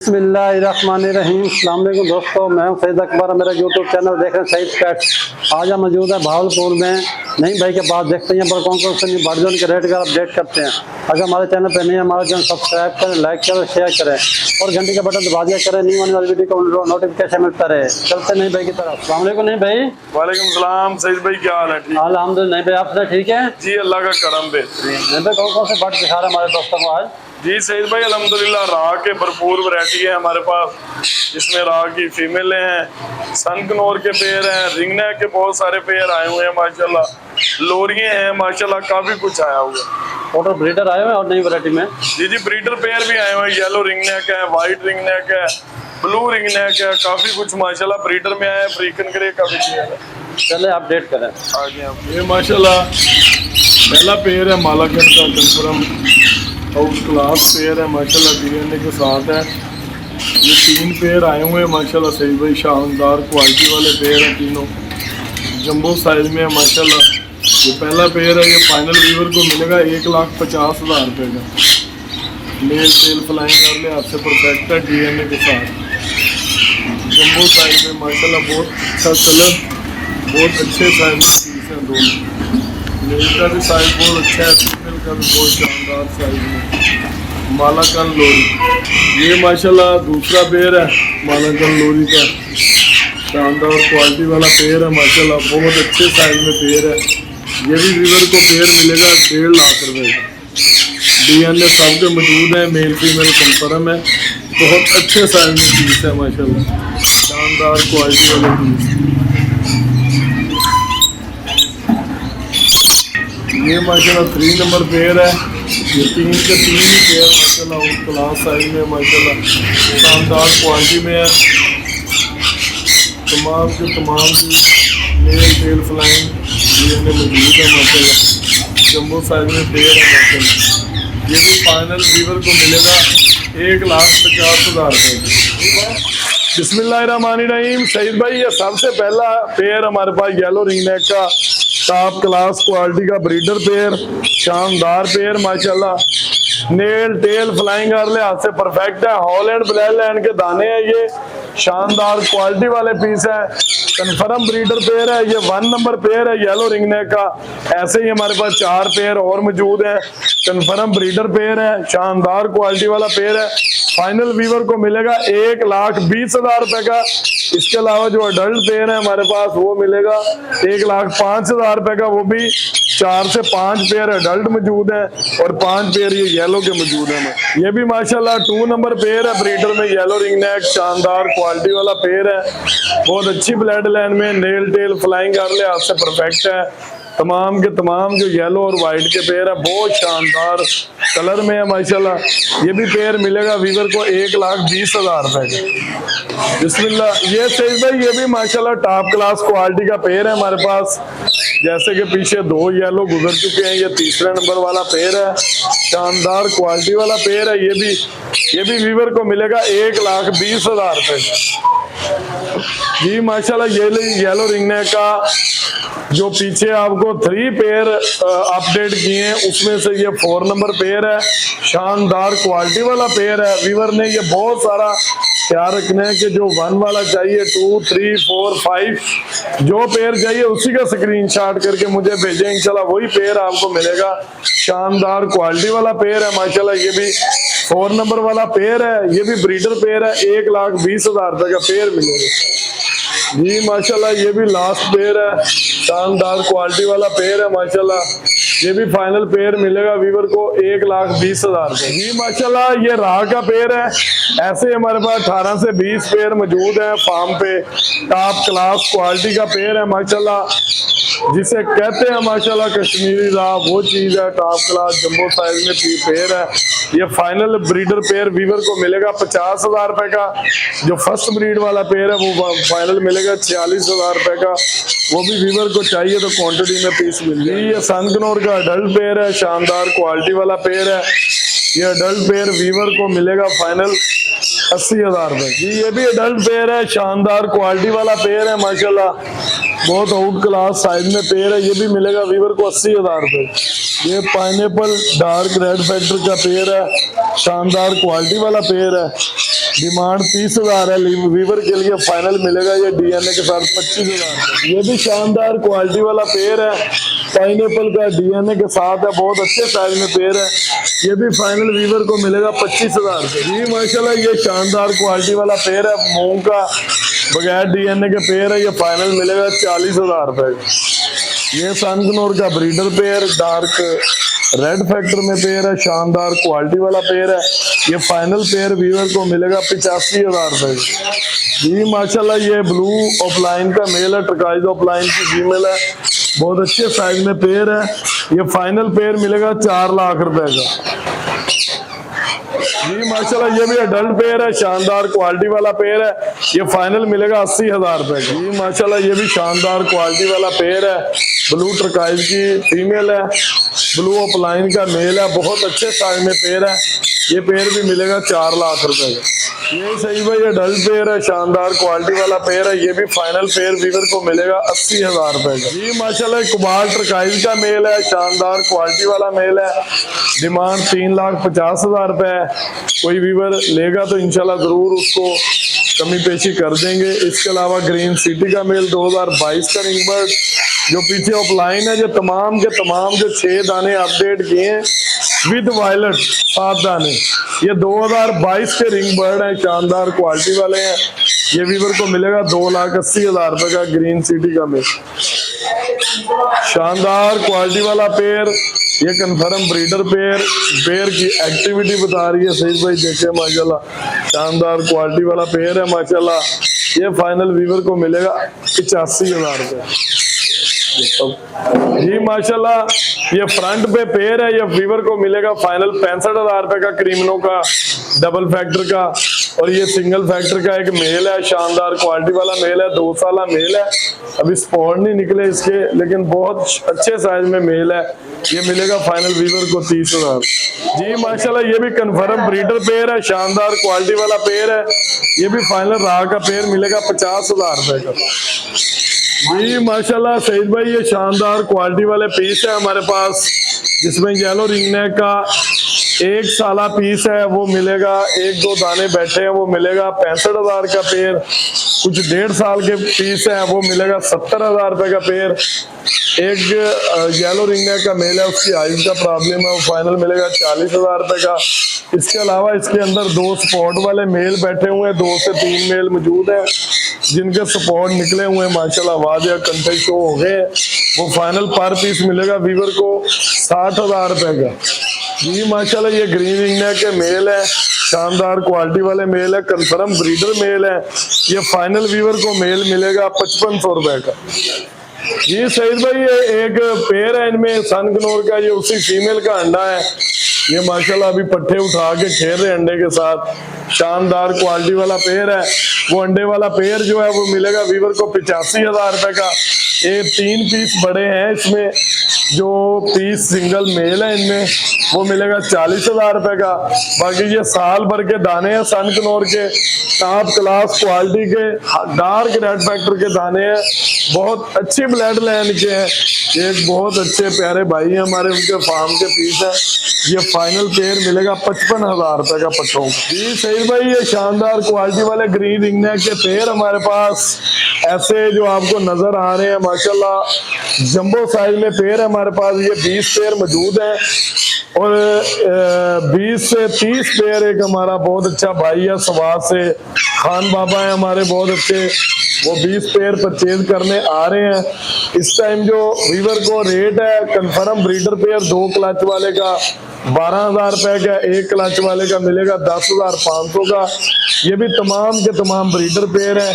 बिस्मिल्लाहिर्रहमानिर्रहीम। अस्सलाम वालेकुम दोस्तों, मैं हूं सईद अकबर। मेरा यूट्यूब चैनल देख रहे हैं सईद पेट्स। आज हम मौजूद है भावलपुर में नईम भाई के पास। देखते हैं पर कौन कौन से बर्जन के रेट का अपडेट करते हैं। अगर हमारे चैनल पर नहीं है, हमारा चैनल सब्सक्राइब करें, लाइक करें, शेयर करें और घंटी का बटन दबा दिया करें, न्यू आने वाली वीडियो को नोटिफिकेशन मिलता रहे। चलते नहीं भाई की तरफ। अस्सलाम वालेकुम नहीं भाई। वालेकुम सलाम सईद भाई, क्या हाल है? ठीक अल्हम्दुलिल्लाह। नहीं भाई आपसे ठीक है जी, अल्लाह का करम बेहतरीन। नहीं भाई कौन कौन से बर्ड दिखा रहे हैं हमारे दोस्तों को आज? जी सईद भाई, अल्हम्दुलिल्लाह राह के भरपूर वैरायटी है हमारे पास। इसमें राह की फीमेलें हैं, सनकनोर के पेयर हैं, रिंगनेक के बहुत सारे पेयर आए हुए हैं माशाल्लाह। लोरिये हैं माशाल्लाह, काफी कुछ आया हुआ है। टोटल ब्रीडर आए हुए हैं और नई वैरायटी में? जी जी, ब्रीडर पेयर भी आए हुए हैं। येलो रिंगनेक है, व्हाइट रिंगनेक है, ब्लू रिंगनेक है, काफी कुछ माशाल्लाह ब्रीडर में आया है। अफ्रीकन ग्रे का भी पेयर है। चले अपडेट करें आगे आप। ये माशाल्लाह पहला पेयर है मालाकन का, कंफर्म आउट क्लास पेयर है माशाल्लाह, डीएनए के साथ है। ये 3 पेयर आए हुए हैं माशाल्लाह सही भाई, शानदार क्वालिटी वाले पेयर हैं तीनों, जंबो साइज में है माशाल्लाह। ये पहला पेयर है, ये फाइनल व्यूअर को मिलेगा 1,50,000 रुपये का। मेल टेल फ्लाइंग कर ले आपसे परफेक्ट है, डीएनए के साथ, जंबो साइज में माशाल्लाह। बहुत अच्छा कलर, बहुत अच्छे साइज में पीस हैं दोनों। मेल का भी साइज बहुत अच्छा है, फीमेल का भी बहुत शानदार साइज में। मालाकन लोरी ये माशाल्लाह दूसरा पेयर है मालाकन लोरी का, शानदार क्वालिटी वाला पेयर है माशाल्लाह, बहुत अच्छे साइज में पेयर है। ये भी वीवर को पेयर मिलेगा 1.5 लाख रुपए का। डीएनए सबके मौजूद है, मेल फीमेल कंफर्म है, बहुत अच्छे साइज में पीस है माशाल्लाह, शानदार क्वालिटी वाले पीस। ये माशाल्लाह 3 नंबर पेयर है। ये 3 के 3 ही पेयर माशाल्लाह आउट क्लास साइज में माशाल्लाह, शानदार क्वालिटी में है। तमाम के तमाम की मेल टेल फ्लाइंग डीएनए मौजूद है माशाल्लाह, जंबो साइज में पेयर है माशाल्लाह। ये भी फाइनल वीवर को मिलेगा 1,50,000 रुपये। बिस्मिल्लाहिर्रहमानिर्रहीम। सईद भाई, ये सबसे पहला पेयर हमारे पास येलो रिंगनेक का टॉप क्लास क्वालिटी का ब्रीडर पेयर, शानदार पेयर माशाल्लाह। नेल टेल फ्लाइंग कर ले हाथ से परफेक्ट है, हॉलैंड ब्लैडलैंड के दाने हैं। ये शानदार क्वालिटी वाले पीस है, कन्फर्म ब्रीडर पेयर है। ये 1 नंबर पेयर है येलो रिंगनेक का। ऐसे ही हमारे पास 4 पेयर और मौजूद है, कन्फर्म ब्रीडर पेयर है, शानदार क्वालिटी वाला पेयर है। फाइनल वीवर को मिलेगा 1,20,000 रुपए का। इसके अलावा जो अडल्ट पेयर है हमारे पास वो मिलेगा 1,05,000 रुपए का। वो भी 4 से 5 पेयर अडल्ट मौजूद है और 5 पेयर ये येलो के मौजूद है। ये भी माशाल्लाह 2 नंबर पेयर है ब्रीडर में, येलो रिंगनेक, शानदार क्वालिटी वाला पेयर है, बहुत अच्छी ब्लड लाइन में, नेल टेल फ्लाइंग कर ले आपसे परफेक्ट है। तमाम के तमाम जो येलो और वाइट के पेयर है बहुत शानदार कलर में है माशाल्लाह। ये भी पेयर मिलेगा वीवर को 1,20,000 रुपए का। बिस्मिल्लाह। ये सही भाई, ये भी माशाल्लाह टॉप क्लास क्वालिटी का पेयर है हमारे पास। जैसे कि पीछे 2 येलो गुजर चुके हैं, ये तीसरे नंबर वाला पेयर है, शानदार क्वालिटी वाला पेयर है। ये भी वीवर को मिलेगा 1,20,000 रुपए का। जी माशाल्लाह। ये येलो रिंगनेक का जो पीछे आपको 3 पेयर अपडेट किए हैं उसमें से ये 4 नंबर पेयर है, शानदार क्वालिटी वाला पेयर है। वीवर ने ये बहुत सारा ख्याल रखना है कि जो 1 वाला चाहिए, 2, 3, 4, 5 जो पेयर चाहिए उसी का स्क्रीनशॉट करके मुझे भेजें, इंशाल्लाह वही पेयर आपको मिलेगा। शानदार क्वालिटी वाला पेयर है माशाल्लाह। ये भी 4 नंबर वाला पेयर है, ये भी ब्रीडर पेयर है, 1,20,000 रुपए का पेयर मिलेगा। जी माशाल्लाह। ये भी लास्ट पेयर है, शानदार क्वालिटी वाला पेयर है माशाल्लाह। ये भी फाइनल पेयर मिलेगा वीवर को 1,20,000 रुपए। जी माशाल्लाह। ये राह का पेयर है। ऐसे हमारे पास 18 से 20 पेयर मौजूद है फार्म पे। टॉप क्लास क्वालिटी का पेयर है माशाल्लाह, जिसे कहते हैं माशाल्लाह कश्मीरी राह, वो चीज है। टॉप क्लास जंबो साइज में पेयर है। ये फाइनल ब्रीडर पेयर वीवर को मिलेगा 50,000 रुपए का। जो फर्स्ट ब्रीड वाला पेयर है वो फाइनल मिलेगा 46,000 रुपए का। वो भी वीवर को चाहिए तो क्वांटिटी में पीस मिल जाएगी। ये सनकनोर का अडल्ट पेयर है, शानदार क्वालिटी वाला पेयर है। ये अडल्ट पेयर वीवर को मिलेगा फाइनल 80,000 रुपए। जी ये भी अडल्ट पेयर है, शानदार क्वालिटी वाला पेयर है माशाल्लाह, बहुत आउट क्लास साइज में पेयर है। ये भी मिलेगा वीवर को 80,000 रुपए। ये पाइनएप्पल डार्क रेड फैक्टर का पेयर है, शानदार क्वालिटी वाला पेयर है। डिमांड 30,000 है, वीवर के लिए फाइनल मिलेगा ये डीएनए के साथ 25,000। ये भी शानदार क्वालिटी वाला पेयर है, पाइनएप्पल का डीएनए के साथ है, बहुत अच्छे साइज में पेयर है। ये भी फाइनल वीवर को मिलेगा 25,000 जी माशाल्लाह। ये शानदार क्वालिटी वाला पेयर है, मूंग का बगैर डीएनए के पेयर है, ये फाइनल मिलेगा 40,000 रुपए का। ये सनगनोर का breeder pair dark red factor में पेयर है, शानदार क्वालिटी वाला पेयर है। ये फाइनल पेयर वीवर को मिलेगा 85,000 रुपए जी माशाल्लाह। ये ब्लू ऑफलाइन का मेल है, टर्काइज ऑफलाइन की फीमेल है, बहुत अच्छे साइज में पेयर है। ये फाइनल पेयर मिलेगा 4 लाख रुपए का जी माशाल्लाह। ये भी अडल्ट पेयर है, शानदार क्वालिटी वाला पेयर है, ये फाइनल मिलेगा 80,000 रुपए का जी माशाल्लाह। ये भी शानदार क्वालिटी वाला पेयर है, ब्लू टर्काइज की फीमेल है, ब्लू ऑफलाइन का मेल है, बहुत अच्छे साइज में पेयर है। ये पेयर भी मिलेगा 4 लाख रुपए का। ये सही भाई अडल्ट पेयर है, शानदार क्वालिटी वाला पेयर है, ये भी फाइनल पेयर वीवर को मिलेगा 80,000 रुपए का जी माशाल्लाह। कुबाल टर्काइज का मेल है, शानदार क्वालिटी वाला मेल है, डिमांड 3,50,000 रुपए है। कोई वीवर लेगा तो इंशाल्लाह जरूर उसको कमी पेशी कर देंगे। इसके अलावा ग्रीन सिटी का मेल 2022 का रिंग बर्ड जो पीछे ऑफलाइन है, जो तमाम के तमाम जो 6 दाने अपडेट किए हैं विद वायलेट 7 दाने, ये 2022 के रिंग बर्ड है, शानदार क्वालिटी वाले हैं। ये वीवर को मिलेगा 2,80,000 रुपए का ग्रीन सिटी का मेल, शानदार क्वालिटी वाला पेयर। ये कन्फर्म ब्रीडर पेयर, पेयर की एक्टिविटी बता रही है सही भाई, देखिए माशाल्लाह शानदार क्वालिटी वाला पेयर है माशाल्लाह। ये फाइनल वीवर को मिलेगा 85,000 रुपए जी माशाल्लाह। ये फ्रंट पे पेयर है, ये वीवर को मिलेगा फाइनल 65,000 रुपए का क्रीमनो का डबल फैक्टर का, और ये सिंगल फैक्टर का एक मेल है, शानदार क्वालिटी वाला मेल है, 2 साल मेल है, अभी स्पॉट नहीं निकले इसके, लेकिन बहुत अच्छे साइज में मेल है। ये मिलेगा फाइनल वीवर को 30,000 जी माशाल्लाह। ये भी कन्फर्म ब्रीडर पेयर है, शानदार क्वालिटी वाला पेयर है, ये भी फाइनल राह का पेयर मिलेगा 50,000 रुपए का जी माशाल्लाह। सईद भाई ये शानदार क्वालिटी वाले पीस है हमारे पास, जिसमें येलो रिंगनेक का 1 साला पीस है, वो मिलेगा 1-2 दाने बैठे हैं, वो मिलेगा 65,000 का पेयर। कुछ 1.5 साल के पीस है, वो मिलेगा 70,000 रुपए का पेयर। एक येलो रिंगनेक का मेल है, उसकी आइज का प्रॉब्लम है, वो फाइनल मिलेगा 40,000 रुपए का। इसके अलावा इसके अंदर 2 स्पॉट वाले मेल बैठे हुए हैं, 2 से 3 मेल मौजूद है, जिनके स्पॉट निकले हुए हैं माशाल्लाह, आवाज या कंटे शो हो गए, वो फाइनल पर पीस मिलेगा वीवर को 60,000 रुपए का जी माशाल्लाह। ये ग्रीन रिंगनेक के मेल है, शानदार क्वालिटी वाले मेल है, कंफर्म ब्रीडर मेल है, ये फाइनल वीवर को मेल मिलेगा 5500 रुपए का जी सईद भाई। ये एक पेयर है, इनमें सनगनोर का, ये उसी फीमेल का अंडा है, ये माशाल्लाह अभी पट्टे उठा के खेल रहे अंडे के साथ, शानदार क्वालिटी वाला पेयर है। वो अंडे वाला पेयर जो है वो मिलेगा वीवर को 85,000 रुपए का। ये 3 पीस बड़े हैं इसमें, जो पीस सिंगल मेल है इनमें वो मिलेगा 40,000 रुपए का। बाकी ये साल भर के दाने हैं, सनगनोर के टॉप क्लास क्वालिटी के डार्क रेड फैक्टर के दाने हैं, बहुत अच्छी ब्लड लाइन के हैं। एक बहुत अच्छे प्यारे भाई हैं हमारे, उनके फार्म के पीस है। ये फाइनल पेयर मिलेगा 55,000 रुपए का पट्टों जी सही भाई। ये शानदार क्वालिटी वाले ग्रीन रिंगनेक के पेयर हमारे पास ऐसे जो आपको नजर आ रहे हैं माशाल्लाह, जंबो साइज में पेयर है हमारे पास। ये 20 पेयर मौजूद हैं, और 20 से 30 पेयर एक हमारा बहुत अच्छा भाई है सवाद से, खान बाबा है हमारे बहुत अच्छे, वो 20 पेयर परचेज करने आ रहे हैं। इस टाइम जो वीवर को रेट है, कंफर्म ब्रीडर पेयर 2 क्लच वाले का 12,000 रुपए का, 1 क्लच वाले का मिलेगा 10,500 का। ये भी तमाम के तमाम ब्रीडर पेयर है,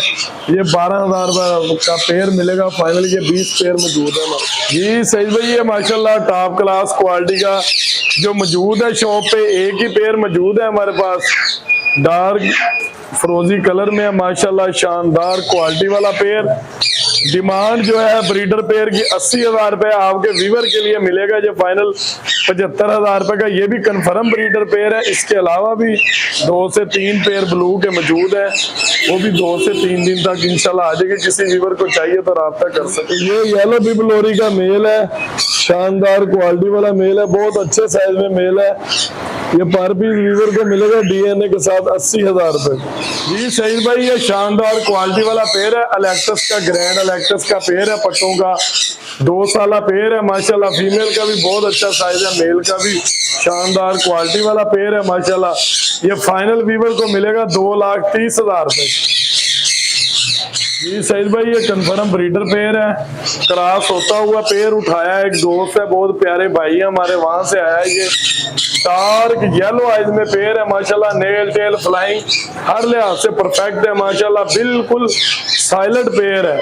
ये 12,000 रुपए का पेयर मिलेगा फाइनल। ये 20 पेयर मौजूद है जी सही भाई। ये माशाल्लाह टॉप क्लास क्वालिटी का जो मौजूद है शॉप पे, एक ही पेयर मौजूद है हमारे पास, डार्क फिरोजी कलर में है माशाल्लाह, शानदार क्वालिटी वाला पेयर। डिमांड जो है ब्रीडर पेयर की 80,000 रुपए आपके व्यूवर के लिए मिलेगा, जो फाइनल 75,000 रुपए का। ये भी कंफर्म ब्रीडर पेयर है। इसके अलावा भी 2 से 3 पेयर ब्लू के मौजूद है, वो भी 2 से 3 दिन तक इंशाल्लाह आ जाएगी। किसी व्यूवर को चाहिए तो राब्ता कर सकते। ये येलो बिबलोरी का मेल है, शानदार क्वालिटी वाला मेल है, बहुत अच्छे साइज में मेल है। ये पर पीस व्यूवर को मिलेगा डीएनए के साथ 80,000 रुपए। जी सही भाई, ये शानदार क्वालिटी वाला पेयर है, अलेक्टस का ग्रैंड अलेक्टस का पेयर है, पट्टों का 2 साला पेयर है माशाल्लाह। फीमेल का भी बहुत अच्छा साइज है, मेल का भी शानदार क्वालिटी वाला पेयर है माशाल्लाह। ये फाइनल व्यूवर को मिलेगा 2,30,000 रुपए। जी सईद भाई, ये कंफर्म ब्रीडर पेयर है, क्रॉस होता हुआ पेयर उठाया है। एक दोस्त है, बहुत प्यारे भाई है हमारे, वहां से आया है। ये डार्क येलो आइज में पेयर है माशाल्लाह, नेल टेल फ्लाइंग हर लिहाज से परफेक्ट है माशाल्लाह, बिल्कुल साइलेंट पेयर है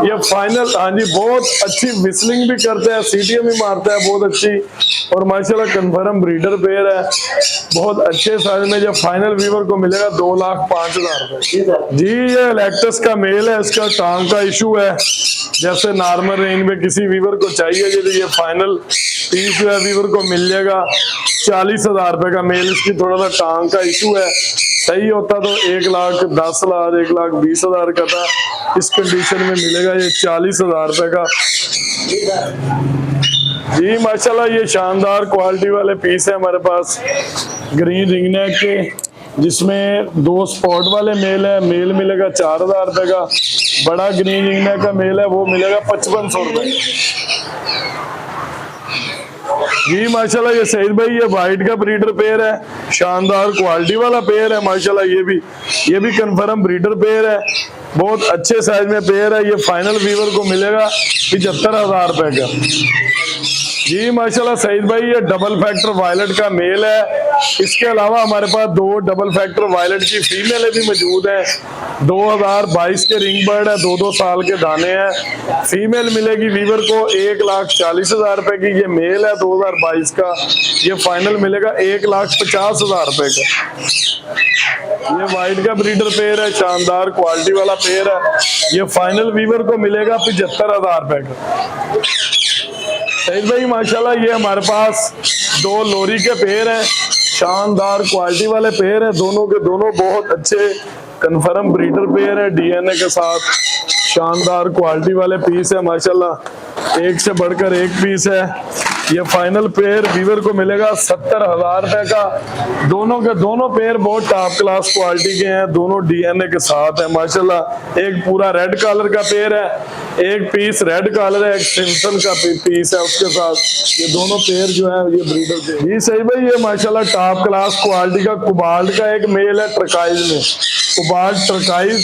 ये फाइनल। हाँ जी, बहुत अच्छी विस्लिंग भी करता है, सीटीएम भी मारता है बहुत अच्छी, और माशाल्लाह कंफर्म ब्रीडर पेयर है, बहुत अच्छे साइज में। जब फाइनल व्यूवर को मिलेगा 2,05,000 रुपए। जी ये इलेक्ट्रस का मेल है, इसका टांग का इशू है, जैसे नॉर्मल रेंज में किसी व्यूवर को चाहिए तो ये फाइनल पीस जो है व्यूवर को मिल जाएगा 40,000 रुपए का मेल। इसकी थोड़ा सा टांग का इशू है, सही होता तो 1,10,000 1,20,000 का था। इस कंडीशन में मिलेगा ये 40,000 रुपए का। जी माशाल्लाह, ये शानदार क्वालिटी वाले पीस है हमारे पास ग्रीन रिंगनेक के, जिसमें 2 स्पॉट वाले मेल है। मेल मिलेगा 4,000 रुपए का, बड़ा ग्रीन रिंगनेक का मेल है वो मिलेगा 5500 रुपए। जी माशाल्लाह, ये सईद भाई ये वाइट का ब्रीडर पेयर है, शानदार क्वालिटी वाला पेयर है माशाल्लाह। ये भी कंफर्म ब्रीडर पेयर है, बहुत अच्छे साइज में पेयर है। ये फाइनल व्यूवर को मिलेगा 75,000 रुपए का। जी माशाल्लाह सईद भाई, ये डबल फैक्टर वायलेट का मेल है। इसके अलावा हमारे पास 2 डबल फैक्टर वायलेट की फीमेल भी मौजूद है। 2022 के रिंग बर्ड है, 2-2 साल के दाने हैं। फीमेल मिलेगी वीवर को 1,40,000 रुपए की। ये मेल है 2022 का, ये फाइनल मिलेगा 1,50,000 रुपए का। ये वाइट का ब्रीडर पेयर है, शानदार क्वालिटी वाला पेयर है। ये फाइनल वीवर को मिलेगा 75,000 रुपए का। सईद भाई माशाल्लाह, ये हमारे पास 2 लोरी के पेयर हैं, शानदार क्वालिटी वाले पेयर हैं। दोनों के दोनों बहुत अच्छे कंफर्म ब्रीडर पेयर है, डीएनए के साथ शानदार क्वालिटी वाले पीस है माशाल्लाह, एक से बढ़कर एक पीस है। ये फाइनल पेयर वीवर को मिलेगा 70,000 रुपए का। दोनों के दोनों पेयर बहुत टॉप क्लास क्वालिटी के हैं, दोनों डीएनए के साथ है माशाल्लाह। एक पूरा रेड कलर का पेयर है, एक पीस रेड कलर है, एक सिम्पसन का पीस है उसके साथ। ये दोनों पेयर जो है ये ब्रीडर के। जी सही भाई, ये माशाल्लाह टॉप क्लास क्वालिटी का कुबाल्ट का एक मेल है ट्रकाइज में, कुबाल्ट ट्रकाइज,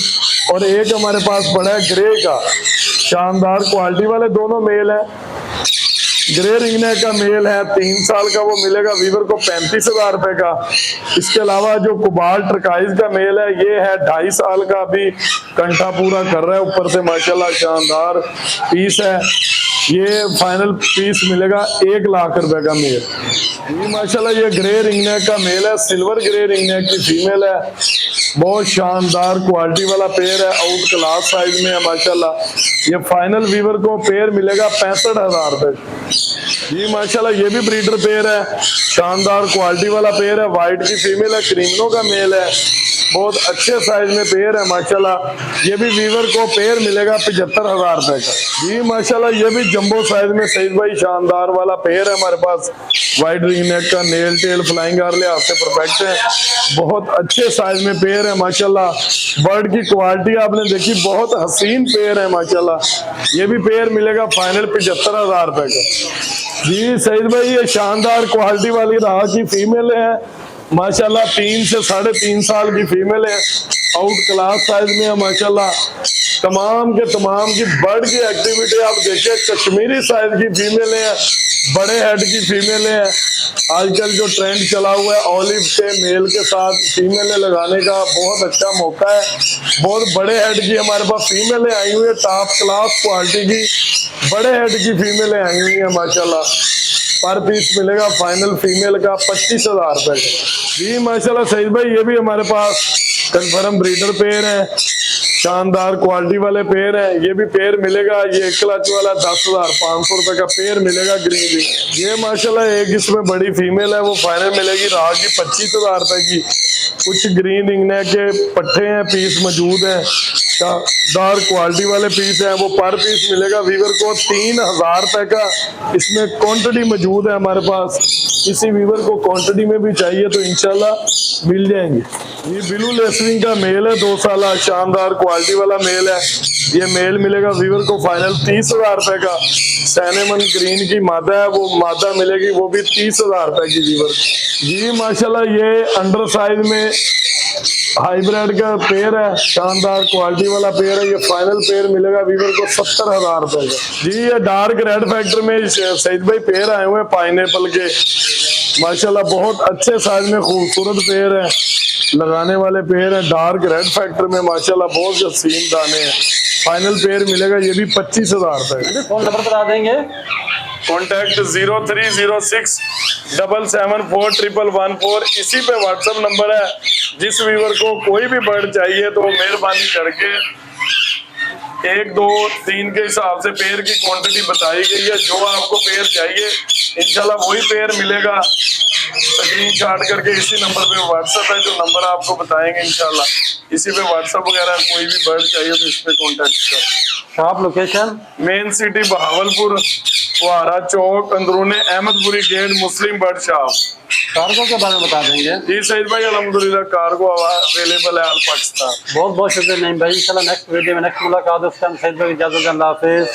और एक हमारे पास पड़ा है ग्रे का, शानदार क्वालिटी वाले दोनों मेल है। ग्रे रिंगनेक का मेल है 3 साल का, वो मिलेगा वीवर को 35,000 रुपए का। इसके अलावा जो कुबाल ट्रकाइज का मेल है ये है 2.5 साल का, अभी कंठा पूरा कर रहा है ऊपर से माशाल्लाह, शानदार पीस है। ये फाइनल पीस मिलेगा 1,00,000 रुपए का मेल। ये माशाल्लाह ये ग्रे रिंगनेक का मेल है, सिल्वर ग्रे रिंगनेक की फीमेल है, बहुत शानदार क्वालिटी वाला पेयर है, आउट क्लास साइज में है माशाल्लाह। ये फाइनल वीवर को पेयर मिलेगा 65,000 रुपए। जी माशाल्लाह, ये भी ब्रीडर पेयर है, शानदार क्वालिटी वाला पेयर है, व्हाइट की फीमेल है, क्रीमिनो का मेल है, बहुत अच्छे साइज में पेयर है माशाल्लाह। ये भी वीवर को पेयर मिलेगा 75,000 रुपए का। जी माशाल्लाह, ये भी जंबो साइज में सईद भाई शानदार वाला पेयर है हमारे पास, वाइट रिंग नेक का, नेल टेल फ्लाइंग आर लिहाज से परफेक्ट है, बहुत अच्छे साइज में पेयर है माशाल्लाह। बर्ड की क्वालिटी आपने देखी, बहुत हसीन पेयर है माशाल्लाह। ये भी पेयर मिलेगा फाइनल 75,000 रुपए का। जी सईद भाई, ये शानदार क्वालिटी वाली राह की फीमेल है माशाल्लाह, 3 से 3.5 साल की फीमेल है, आउट क्लास साइज में है माशाल्लाह। तमाम के तमाम की बर्ड की एक्टिविटी आप देखिए, कश्मीरी साइज की फीमेल है, बड़े हेड की फीमेल है। आजकल जो ट्रेंड चला हुआ है ऑलिव के मेल के साथ फीमेल लगाने का, बहुत अच्छा मौका है। बहुत बड़े हेड की हमारे पास फीमेलें आई हुई है, टॉप क्लास क्वालिटी की बड़े हेड की फीमेलें आई हुई है माशाल्लाह। पर पीस मिलेगा फाइनल फीमेल का 25,000 रुपए का। जी माशाल्लाह सईद भाई, ये भी हमारे पास कन्फर्म ब्रीडर पेयर है, शानदार क्वालिटी वाले पेयर है। ये भी पेयर मिलेगा, ये क्लच वाला 10,500 रुपए का पेयर मिलेगा ग्रीन रिंग। ये माशाल्लाह एक इसमें बड़ी फीमेल है, वो फाइनल मिलेगी राह की 25,000 रुपए की। कुछ ग्रीन रिंगने के पट्टे हैं, पीस मौजूद हैं, डार्क क्वालिटी वाले पीस हैं, वो पर पीस मिलेगा वीवर को 3,000 रुपए का। इसमें क्वांटिटी मौजूद है हमारे पास, किसी वीवर को क्वांटिटी में भी चाहिए तो इंशाल्लाह मिल जाएंगे। ये ब्लू लेसनिंग का मेल है, 2 साल शानदार क्वालिटी वाला मेल है। ये मेल मिलेगा वीवर को फाइनल 30,000 रुपए का। सैनेमन ग्रीन की मादा है, वो मादा मिलेगी वो भी 30,000 रुपए की वीवर। जी माशाल्लाह ये अंडर साइज में हाइब्रिड का पेयर है, शानदार क्वालिटी वाला पेयर है। ये फाइनल पेयर मिलेगा वीवर को 70,000 रुपए का। जी ये डार्क रेड फैक्टर में सईद भाई पेयर आए हुए हैं पाइनएप्पल के, माशाल्लाह बहुत अच्छे साइज में खूबसूरत पेयर है, लगाने वाले पेयर है। डार्क रेड फैक्टर में माशाल्लाह बहुत हसीन दाने हैं। फाइनल पेयर मिलेगा ये भी 25,000 रुपए। फोन नंबर बता देंगे। कॉन्टैक्ट 0306774114। इसी पे व्हाट्सएप नंबर है। जिस व्यूअर को कोई भी बर्ड चाहिए तो मेहरबानी करके 1, 2, 3 के हिसाब से पेयर की क्वांटिटी बताई गई है। जो आपको पेयर चाहिए इंशाल्लाह वही पेयर मिलेगा। स्क्रीन शॉट करके इसी नंबर पे व्हाट्सएप है, जो नंबर आपको बताएंगे इंशाल्लाह इसी पे व्हाट्सएप वगैरह कोई भी बर्ड चाहिए तो इस पे कॉन्टेक्ट करें। Shop location main city Bahawalpur, फुहारा चौक, अंदरूने अहमदपुरी गेट, मुस्लिम बर्ड शॉप। कार्गो के बारे में बता देंगे। जी सईद भाई अल्हम्दुलिल्लाह कार्गो अवेलेबल है ऑल पाकिस्तान। बहुत बहुत शुक्रिया नहीं भाई, इंशाल्लाह नेक्स्ट वीडियो में नेक्स्ट मुलाकात है। उसका सईद भाई इजाजत, अल्लाह हाफिज।